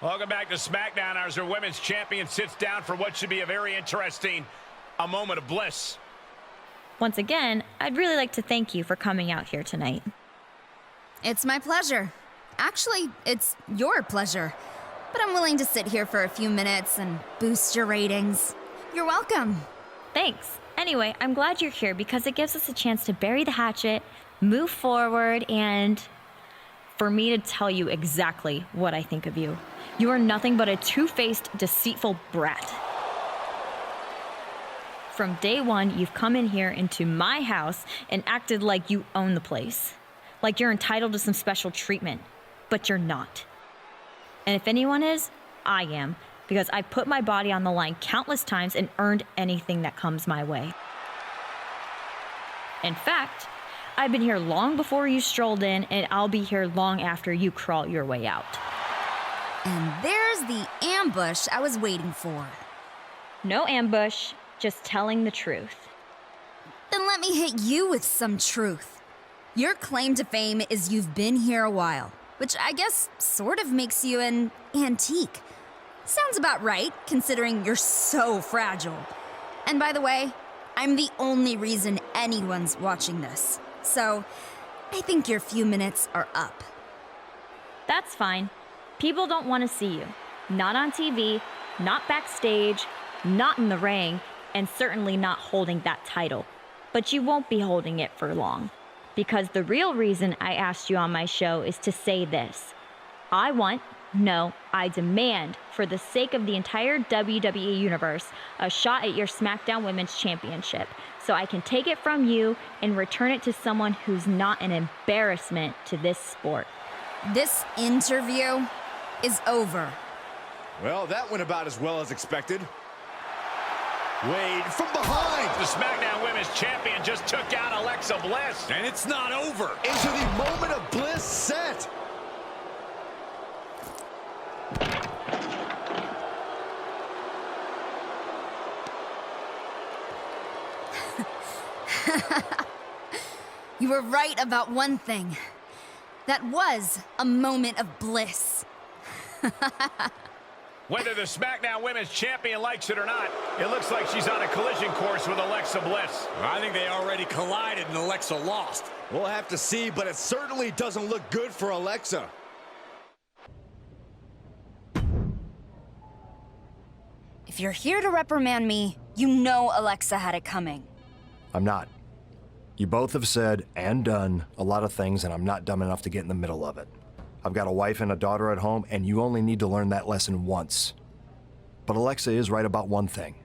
Welcome back to SmackDown as our women's champion sits down for what should be a very interesting moment of bliss. Once again, I'd really like to thank you for coming out here tonight. It's my pleasure. Actually, it's your pleasure. But I'm willing to sit here for a few minutes and boost your ratings. You're welcome. Thanks. Anyway, I'm glad you're here because it gives us a chance to bury the hatchet, move forward, and for me to tell you exactly what I think of you. You are nothing but a two-faced, deceitful brat. From day one, you've come in here into my house and acted like you own the place. Like you're entitled to some special treatment, but you're not. And if anyone is, I am, because I put my body on the line countless times and earned anything that comes my way. In fact, I've been here long before you strolled in, and I'll be here long after you crawl your way out. And there's the ambush I was waiting for. No ambush, just telling the truth. Then let me hit you with some truth. Your claim to fame is you've been here a while, which I guess sort of makes you an antique. Sounds about right, considering you're so fragile. And by the way, I'm the only reason anyone's watching this. So, I think your few minutes are up. That's fine. People don't want to see you. Not on TV, not backstage, not in the ring, and certainly not holding that title. But you won't be holding it for long. Because the real reason I asked you on my show is to say this. I demand, for the sake of the entire WWE universe, a shot at your SmackDown Women's Championship, so I can take it from you and return it to someone who's not an embarrassment to this sport. This interview is over. Well, that went about as well as expected. Wade from behind. The SmackDown Women's Champion just took out Alexa Bliss. And it's not over. Into the moment of bliss set. You were right about one thing. That was a moment of bliss. Whether the SmackDown Women's Champion likes it or not, it looks like she's on a collision course with Alexa Bliss. I think they already collided and Alexa lost. We'll have to see, but it certainly doesn't look good for Alexa. If you're here to reprimand me, you know Alexa had it coming. I'm not. You both have said and done a lot of things, and I'm not dumb enough to get in the middle of it. I've got a wife and a daughter at home, and you only need to learn that lesson once. But Alexa is right about one thing.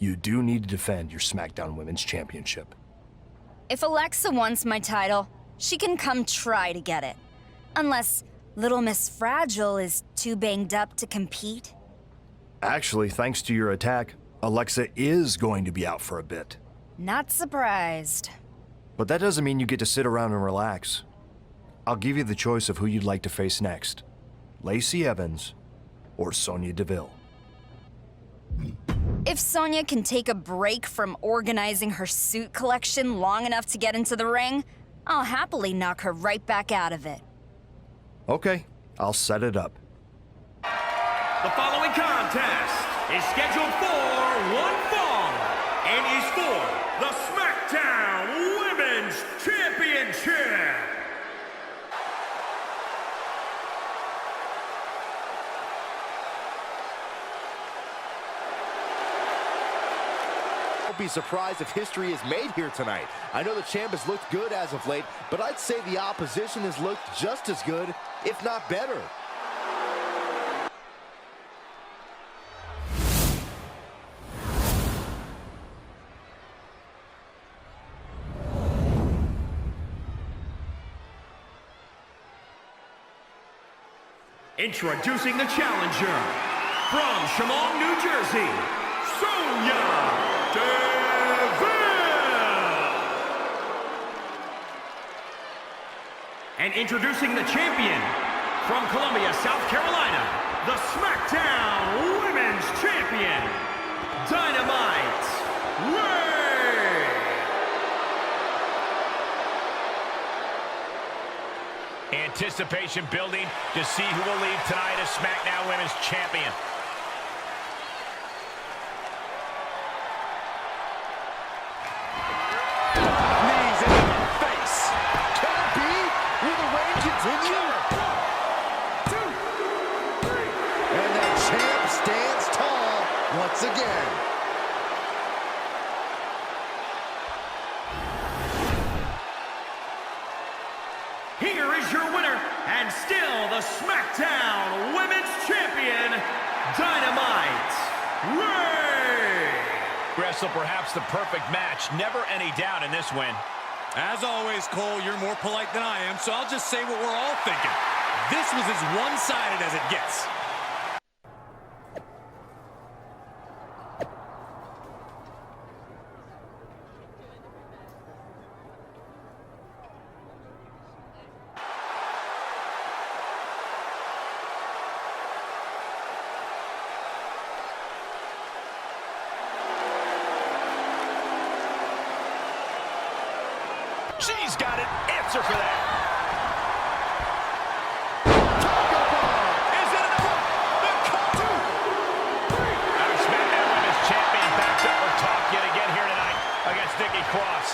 You do need to defend your SmackDown Women's Championship. If Alexa wants my title, she can come try to get it. Unless Little Miss Fragile is too banged up to compete. Actually, thanks to your attack, Alexa is going to be out for a bit. Not surprised. But that doesn't mean you get to sit around and relax. I'll give you the choice of who you'd like to face next. Lacey Evans or Sonya Deville. If Sonya can take a break from organizing her suit collection long enough to get into the ring, I'll happily knock her right back out of it. Okay, I'll set it up. The following contest is scheduled for one fall and is for the SmackDown Women's Championship. Don't be surprised if history is made here tonight. I know the champ has looked good as of late, but I'd say the opposition has looked just as good, if not better. Introducing the challenger from Chemung, New Jersey, Sonya Deville. And introducing the champion from Columbia, South Carolina, the SmackDown Women's Champion, Dynamite Ray. anticipation building to see who will leave tonight as SmackDown Women's Champion. Knees in the face. Can it be? Will the reign continue? 1, 2, 3. And the champ stands tall once again. Here is your winner, and still the SmackDown Women's Champion, Dynamite Ray. Wrestle perhaps the perfect match. Never any doubt in this win. As always, Cole, you're more polite than I am, so I'll just say what we're all thinking. This was as one-sided as it gets. She's got an answer for that. Is it enough? The cover. Our SmackDown Women's Champion backed up her talk yet again here tonight against Nikki Cross.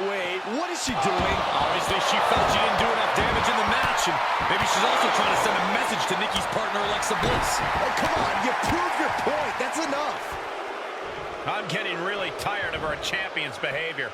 Wait, what is she doing? Obviously, she felt she didn't do enough damage in the match, and maybe she's also trying to send a message to Nikki's partner, Alexa Bliss. Oh, come on, you proved your point. That's enough. I'm getting really tired of our champion's behavior.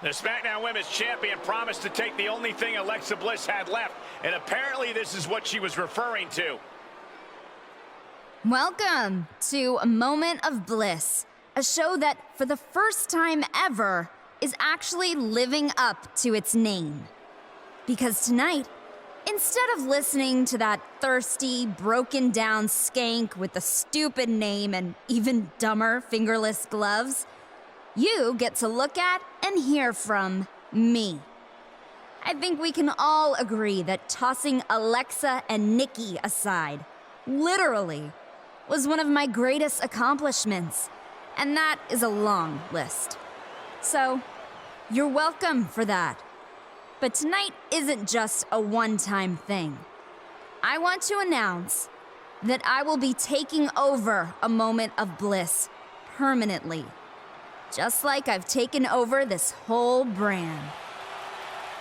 The SmackDown Women's Champion promised to take the only thing Alexa Bliss had left, and apparently this is what she was referring to. Welcome to A Moment of Bliss, a show that, for the first time ever, is actually living up to its name. Because tonight, instead of listening to that thirsty, broken-down skank with the stupid name and even dumber fingerless gloves, you get to look at and hear from me. I think we can all agree that tossing Alexa and Nikki aside, literally, was one of my greatest accomplishments, and that is a long list. So, you're welcome for that. But tonight isn't just a one-time thing. I want to announce that I will be taking over A Moment of Bliss permanently. Just like I've taken over this whole brand.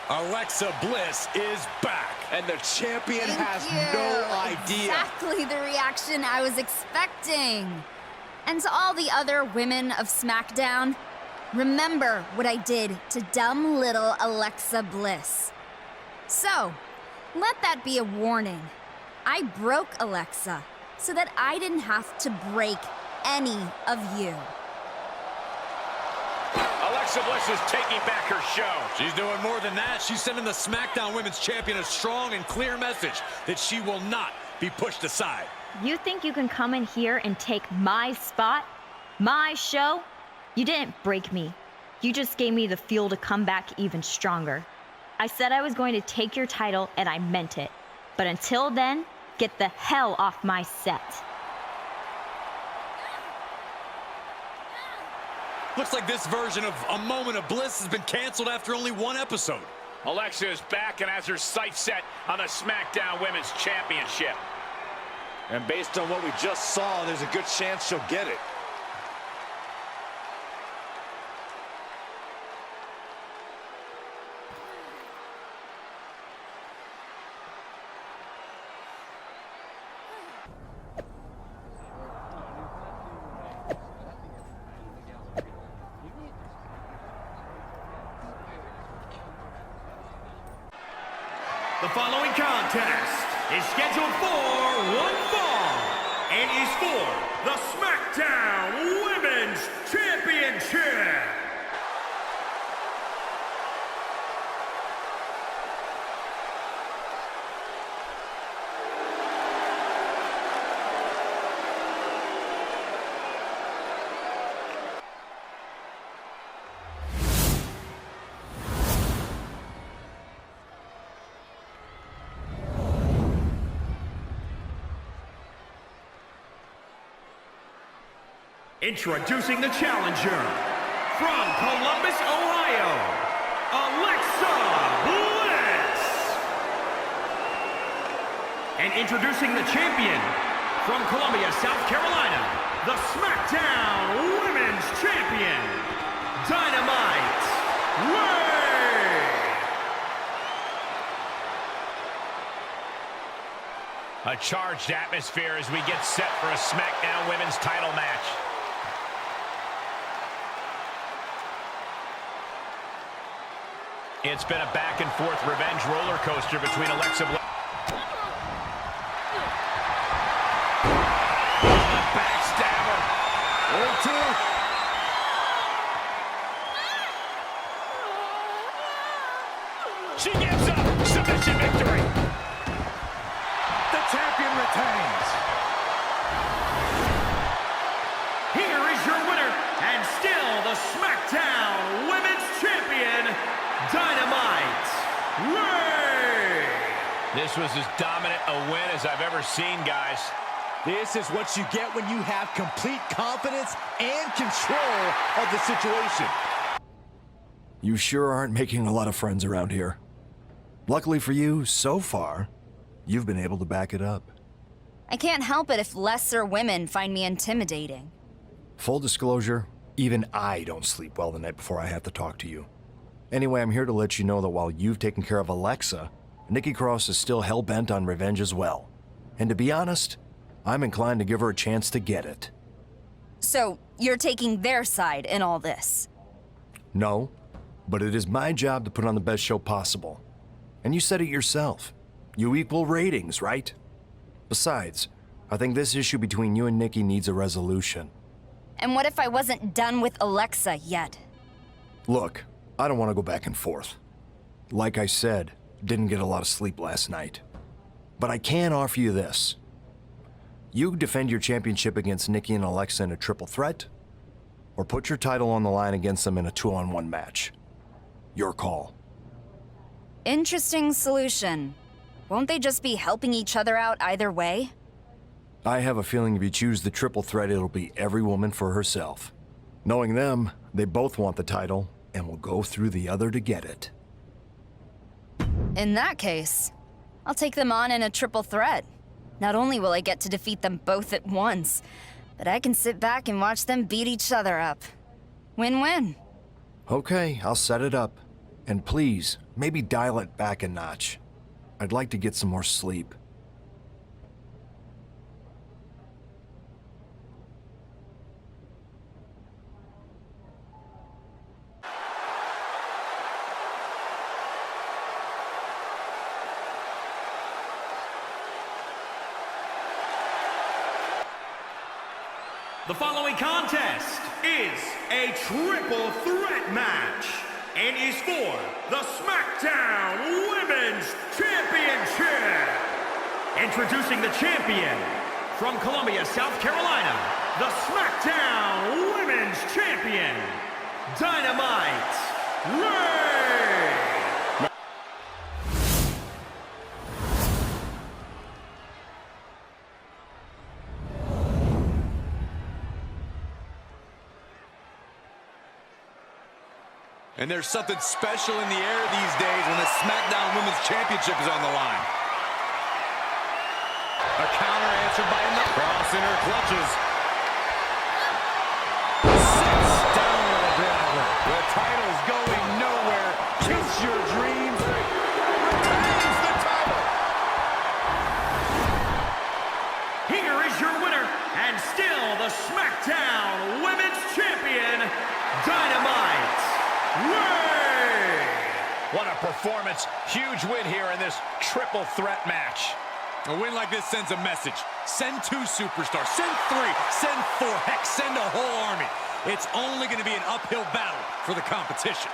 Alexa Bliss is back. And the champion Thank has you. no idea. Exactly the reaction I was expecting. And to all the other women of SmackDown, remember what I did to dumb little Alexa Bliss. So, let that be a warning. I broke Alexa so that I didn't have to break any of you. Alexa Bliss is taking back her show. She's doing more than that. She's sending the SmackDown Women's Champion a strong and clear message that she will not be pushed aside. You think you can come in here and take my spot? My show? You didn't break me. You just gave me the fuel to come back even stronger. I said I was going to take your title, and I meant it. But until then, get the hell off my set. Looks like this version of A Moment of Bliss has been canceled after only one episode. Alexa is back and has her sights set on the SmackDown Women's Championship. And based on what we just saw, there's a good chance she'll get it. The following contest is scheduled for one fall and is for the SmackDown Women's Championship. Introducing the challenger from Columbus, Ohio, Alexa Bliss. And introducing the champion from Columbia, South Carolina, the SmackDown Women's Champion, Dynamite Ray. A charged atmosphere as we get set for a SmackDown Women's title match. It's been a back-and-forth revenge roller coaster between Alexa Bliss. Backstabber. She gives up. Submission victory. The champion retains. Here is your winner, and still the SmackDown Women's Champion, Dynamite Ray. This was as dominant a win as I've ever seen, guys. This is what you get when you have complete confidence and control of the situation. You sure aren't making a lot of friends around here. Luckily for you, so far, you've been able to back it up. I can't help it if lesser women find me intimidating. Full disclosure, even I don't sleep well the night before I have to talk to you. Anyway, I'm here to let you know that while you've taken care of Alexa, Nikki Cross is still hell-bent on revenge as well. And to be honest, I'm inclined to give her a chance to get it. So, you're taking their side in all this? No, but it is my job to put on the best show possible. And you said it yourself. You equal ratings, right? Besides, I think this issue between you and Nikki needs a resolution. And what if I wasn't done with Alexa yet? Look, I don't want to go back and forth. Like I said, didn't get a lot of sleep last night. But I can offer you this. You defend your championship against Nikki and Alexa in a triple threat, or put your title on the line against them in a 2-on-1 match. Your call. Interesting solution. Won't they just be helping each other out either way? I have a feeling if you choose the triple threat, it'll be every woman for herself. Knowing them, they both want the title, and will go through the other to get it. In that case, I'll take them on in a triple threat. Not only will I get to defeat them both at once, but I can sit back and watch them beat each other up. Win-win. Okay, I'll set it up. And please, maybe dial it back a notch. I'd like to get some more sleep. The following contest is a triple threat match and is for the SmackDown Women's Championship. Introducing the champion from Columbia, South Carolina, the SmackDown Women's Champion, Dynamite Ray. And there's something special in the air these days when the SmackDown Women's Championship is on the line. A counter answered by another. Cross in her clutches. Sits down with a driver. The title's going nowhere. Chase your dreams. Retains the title. Here is your winner, and still the SmackDown Women's Champion, Dynamite Ray. What a performance. Huge win here in this triple threat match. A win like this sends a message. Send 2 superstars, send 3, send 4, heck, send a whole army. It's only going to be an uphill battle for the competition.